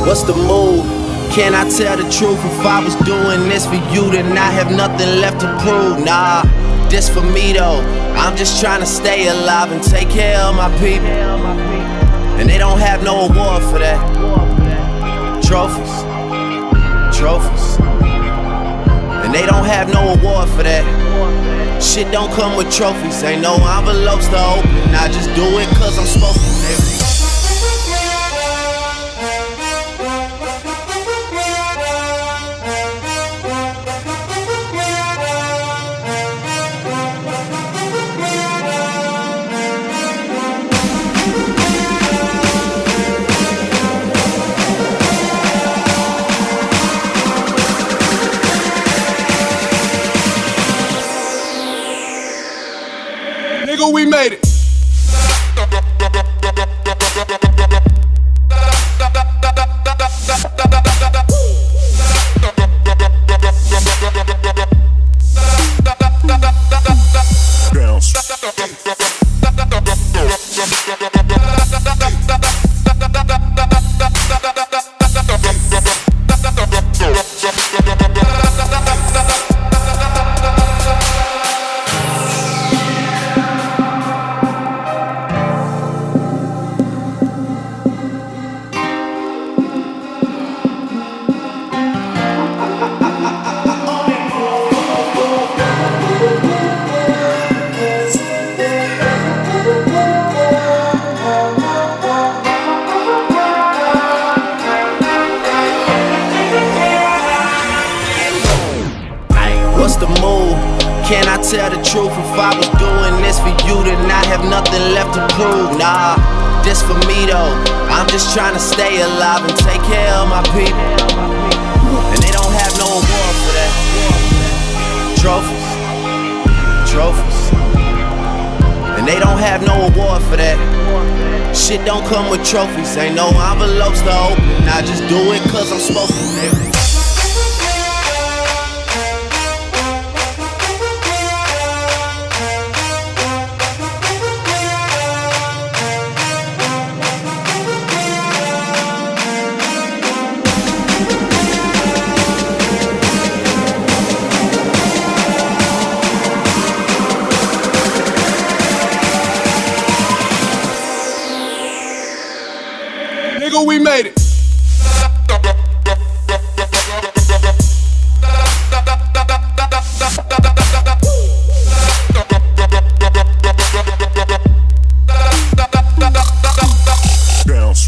What's the move? Can I tell the truth? If I was doing this for you, then I have nothing left to prove. Nah, this for me though. I'm just trying to stay alive and take care of my people. And they don't have no award for that. Trophies. And they don't have no award for that. Shit don't come with trophies. Ain't no envelopes to open. I just do it cause I'm supposed to. Nigga, we made it. What's the move? Can I tell the truth? If I was doing this for you, then I have nothing left to prove. Nah, this for me though. I'm just trying to stay alive and take care of my people. And they don't have no award for that. Trophies. And they don't have no award for that. Shit don't come with trophies. Ain't no envelopes to open. I just do it cause I'm supposed to. Nigga, we made it. Bounce.